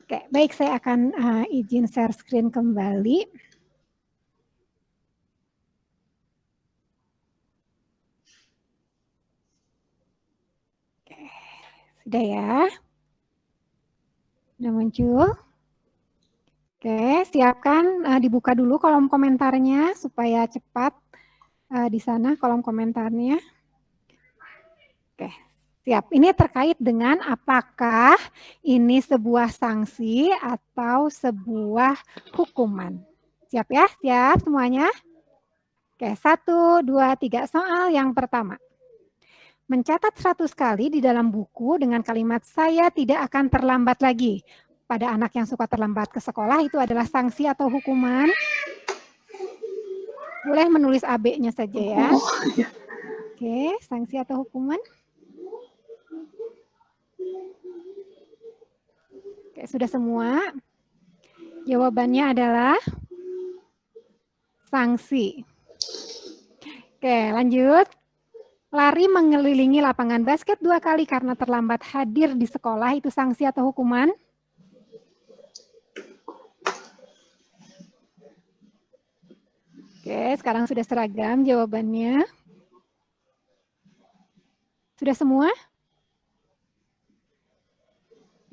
Oke, baik, saya akan izin share screen kembali. Oke, sudah ya? Sudah muncul? Oke, siapkan dibuka dulu kolom komentarnya supaya cepat di sana kolom komentarnya. Oke, siap. Ini terkait dengan apakah ini sebuah sanksi atau sebuah hukuman. Siap ya? Siap semuanya? Oke, 1, 2, 3. Soal yang pertama. Mencatat 100 kali di dalam buku dengan kalimat saya tidak akan terlambat lagi. Pada anak yang suka terlambat ke sekolah itu adalah sanksi atau hukuman? Boleh menulis AB-nya saja ya. Oke, sanksi atau hukuman? Oke, sudah semua? Jawabannya adalah sanksi. Oke, lanjut. Lari mengelilingi lapangan basket 2 kali karena terlambat hadir di sekolah itu sanksi atau hukuman? Oke, sekarang sudah seragam jawabannya. Sudah semua?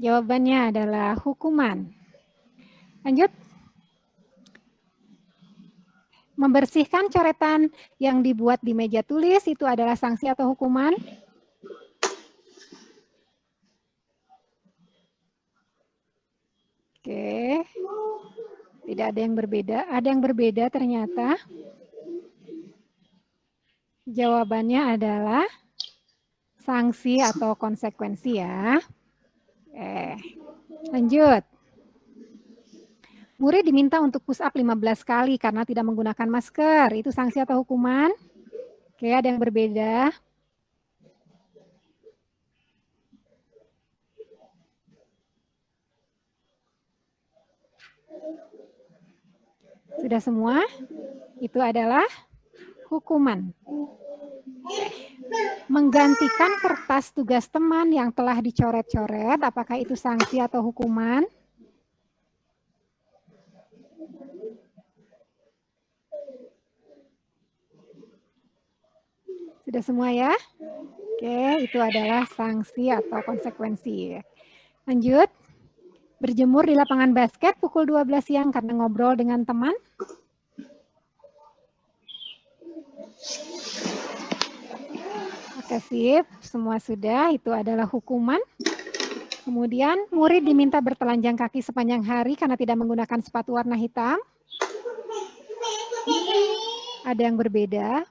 Jawabannya adalah hukuman. Lanjut. Membersihkan coretan yang dibuat di meja tulis itu adalah sanksi atau hukuman? Oke. Tidak ada yang berbeda. Ada yang berbeda ternyata. Jawabannya adalah sanksi atau konsekuensi ya. Lanjut. Murid diminta untuk push up 15 kali karena tidak menggunakan masker. Itu sanksi atau hukuman? Oke, ada yang berbeda. Sudah semua? Itu adalah hukuman. Menggantikan kertas tugas teman yang telah dicoret-coret, apakah itu sanksi atau hukuman? Sudah semua ya? Oke, itu adalah sanksi atau konsekuensi. Lanjut. Berjemur di lapangan basket pukul 12 siang karena ngobrol dengan teman. Oke, sip. Semua sudah. Itu adalah hukuman. Kemudian, murid diminta bertelanjang kaki sepanjang hari karena tidak menggunakan sepatu warna hitam. Ada yang berbeda.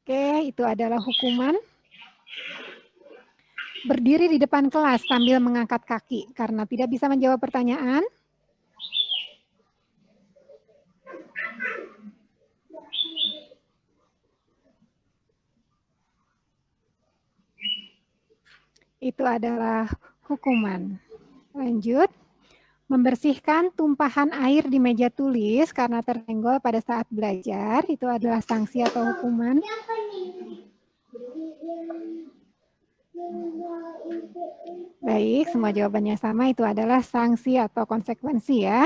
Oke, itu adalah hukuman. Berdiri di depan kelas sambil mengangkat kaki karena tidak bisa menjawab pertanyaan. Itu adalah hukuman. Lanjut. Membersihkan tumpahan air di meja tulis karena tersenggol pada saat belajar, itu adalah sanksi atau hukuman? Baik, semua jawabannya sama, itu adalah sanksi atau konsekuensi ya.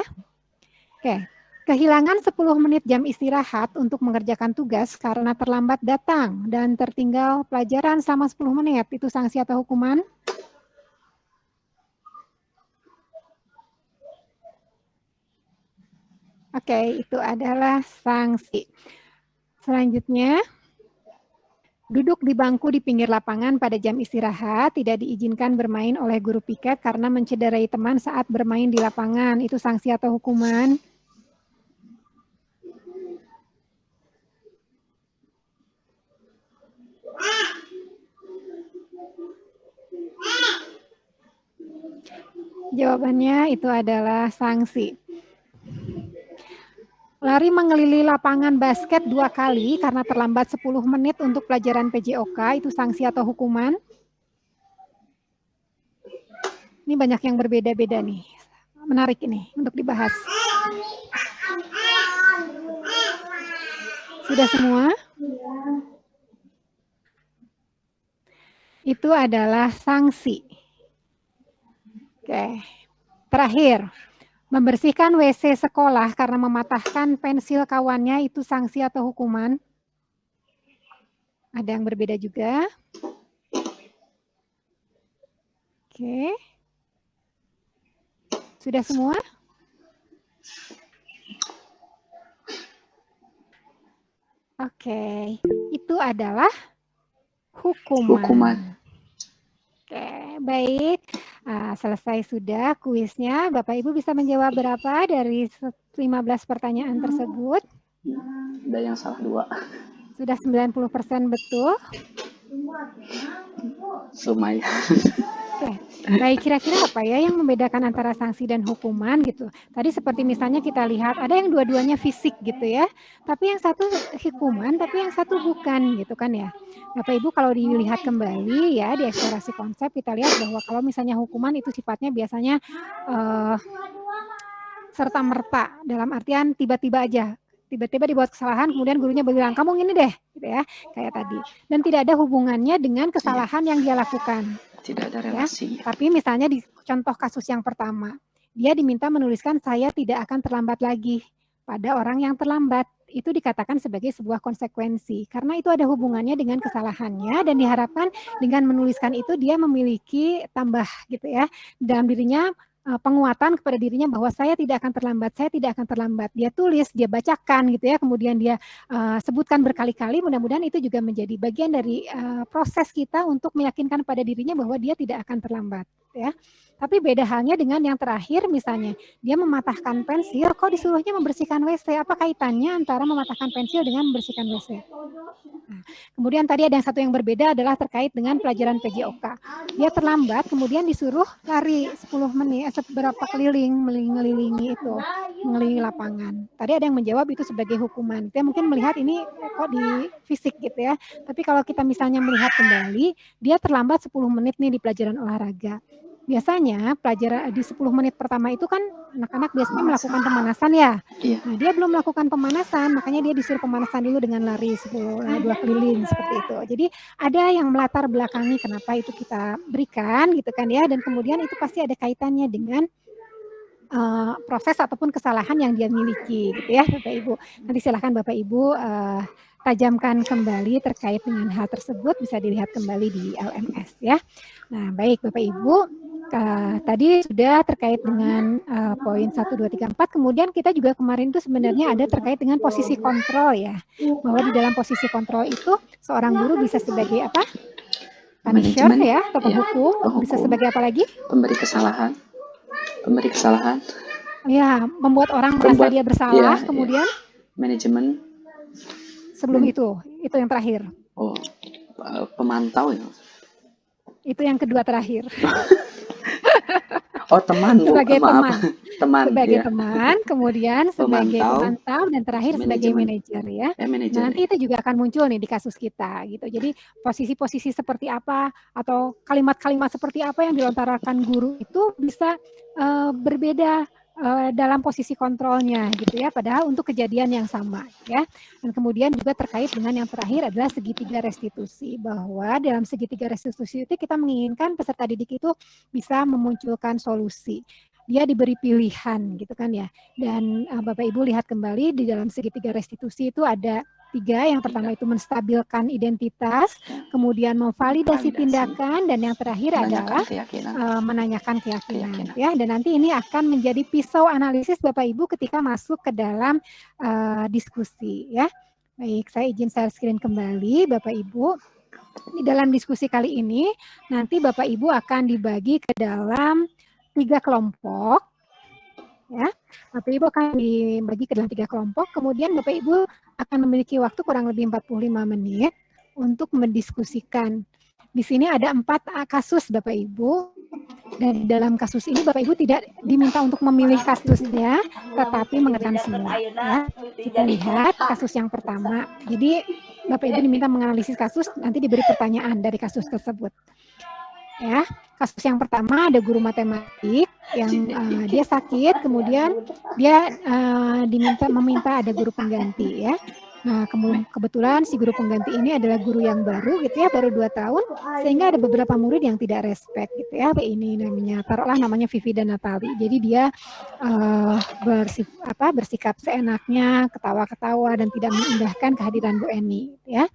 Oke, kehilangan 10 menit jam istirahat untuk mengerjakan tugas karena terlambat datang dan tertinggal pelajaran selama 10 menit, itu sanksi atau hukuman? Oke, itu adalah sanksi. Selanjutnya, duduk di bangku di pinggir lapangan pada jam istirahat, tidak diizinkan bermain oleh guru piket karena mencederai teman saat bermain di lapangan. Itu sanksi atau hukuman? Jawabannya itu adalah sanksi. Lari mengelilingi lapangan basket 2 kali karena terlambat 10 menit untuk pelajaran PJOK, itu sanksi atau hukuman? Ini banyak yang berbeda-beda nih. Menarik ini untuk dibahas. Sudah semua? itu adalah sanksi. Oke. Terakhir, membersihkan WC sekolah karena mematahkan pensil kawannya itu sanksi atau hukuman? Ada yang berbeda juga. Oke. Sudah semua? Oke, itu adalah hukuman. Oke, baik. Selesai sudah kuisnya. Bapak Ibu bisa menjawab berapa dari 15 pertanyaan tersebut? Ada yang salah 2. Sudah 90% betul? Lumayan. Oke, baik, kira-kira apa ya yang membedakan antara sanksi dan hukuman gitu? Tadi seperti misalnya kita lihat ada yang dua-duanya fisik gitu ya, tapi yang satu hukuman, tapi yang satu bukan gitu kan ya. Bapak Ibu kalau dilihat kembali ya di eksplorasi konsep kita lihat bahwa kalau misalnya hukuman itu sifatnya biasanya serta-merta dalam artian tiba-tiba aja. Tiba-tiba dibuat kesalahan, kemudian gurunya bilang, kamu gini deh, gitu ya, kayak tadi. Dan tidak ada hubungannya dengan kesalahan yang dia lakukan. Tidak ada relasi. Ya. Tapi misalnya di contoh kasus yang pertama, dia diminta menuliskan saya tidak akan terlambat lagi pada orang yang terlambat. Itu dikatakan sebagai sebuah konsekuensi. Karena itu ada hubungannya dengan kesalahannya dan diharapkan dengan menuliskan itu dia memiliki tambah gitu ya dalam dirinya penguatan kepada dirinya bahwa saya tidak akan terlambat, saya tidak akan terlambat. Dia tulis, dia bacakan gitu ya, kemudian dia sebutkan berkali-kali. Mudah-mudahan itu juga menjadi bagian dari proses kita untuk meyakinkan pada dirinya bahwa dia tidak akan terlambat. Ya. Tapi beda halnya dengan yang terakhir, misalnya dia mematahkan pensil, kok disuruhnya membersihkan WC? Apa kaitannya antara mematahkan pensil dengan membersihkan WC? Nah, kemudian tadi ada yang satu yang berbeda adalah terkait dengan pelajaran PJOK. Dia terlambat, kemudian disuruh lari 10 menit, seberapa keliling, mengelilingi itu, mengelilingi lapangan. Tadi ada yang menjawab itu sebagai hukuman. Dia mungkin melihat ini kok di fisik gitu ya. Tapi kalau kita misalnya melihat kembali, dia terlambat 10 menit nih di pelajaran olahraga. Biasanya pelajaran di 10 menit pertama itu kan anak-anak biasanya melakukan pemanasan ya. Nah, dia belum melakukan pemanasan, makanya dia disuruh pemanasan dulu dengan lari 2 keliling seperti itu. Jadi ada yang melatar belakangi kenapa itu kita berikan gitu kan ya, dan kemudian itu pasti ada kaitannya dengan proses ataupun kesalahan yang dia miliki gitu ya Bapak Ibu. Nanti silahkan Bapak Ibu tajamkan kembali terkait dengan hal tersebut, bisa dilihat kembali di LMS ya. Nah baik Bapak Ibu, tadi sudah terkait dengan poin 1, 2, 3, 4, kemudian kita juga kemarin itu sebenarnya ada terkait dengan posisi kontrol ya, bahwa di dalam posisi kontrol itu seorang guru bisa sebagai apa? Punisher ya, atau penghukum, bisa sebagai apa lagi? Pemberi kesalahan. Ya, membuat orang merasa dia bersalah, kemudian manajemen. Sebelum itu yang terakhir. Oh, pemantau ya. Itu yang kedua terakhir. Oh, teman. Sebagai teman. Sebagai ya. teman, kemudian sebagai pemantau dan terakhir sebagai manajer ya. Nah, nanti itu juga akan muncul nih di kasus kita gitu. Jadi posisi-posisi seperti apa atau kalimat-kalimat seperti apa yang dilontarkan guru itu bisa berbeda dalam posisi kontrolnya gitu ya, padahal untuk kejadian yang sama ya. Dan kemudian juga terkait dengan yang terakhir adalah segitiga restitusi, bahwa dalam segitiga restitusi itu kita menginginkan peserta didik itu bisa memunculkan solusi. Dia diberi pilihan gitu kan ya. Dan Bapak Ibu lihat kembali di dalam segitiga restitusi itu ada 3, yang pertama itu menstabilkan identitas, kemudian memvalidasi tindakan, dan yang terakhir adalah menanyakan keyakinan. Ya, dan nanti ini akan menjadi pisau analisis Bapak Ibu ketika masuk ke dalam diskusi ya. Baik, saya izin share screen kembali Bapak Ibu. Di dalam diskusi kali ini nanti Bapak Ibu akan dibagi ke dalam 3 kelompok. Ya, Bapak Ibu akan dibagi ke dalam 3 kelompok, kemudian Bapak Ibu akan memiliki waktu kurang lebih 45 menit untuk mendiskusikan. Di sini ada 4 kasus Bapak Ibu, dan dalam kasus ini Bapak Ibu tidak diminta untuk memilih kasusnya, tetapi mengerjakan semua. Ya. Kita lihat kasus yang pertama. Jadi Bapak Ibu diminta menganalisis kasus, nanti diberi pertanyaan dari kasus tersebut. Ya, kasus yang pertama ada guru matematik yang dia sakit, kemudian dia meminta ada guru pengganti ya. Nah, kebetulan si guru pengganti ini adalah guru yang baru gitu ya, baru 2 tahun, sehingga ada beberapa murid yang tidak respect gitu ya. Ini namanya, taruhlah namanya Vivi dan Natali. Jadi dia bersikap seenaknya, ketawa-ketawa dan tidak mengindahkan kehadiran Bu Eni ya.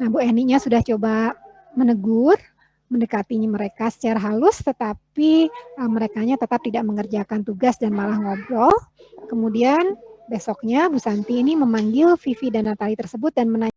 Nah, Bu Eninya sudah coba menegur, mendekatinya mereka secara halus, tetapi merekanya tetap tidak mengerjakan tugas dan malah ngobrol. Kemudian besoknya Bu Santi ini memanggil Vivi dan Natali tersebut dan menanya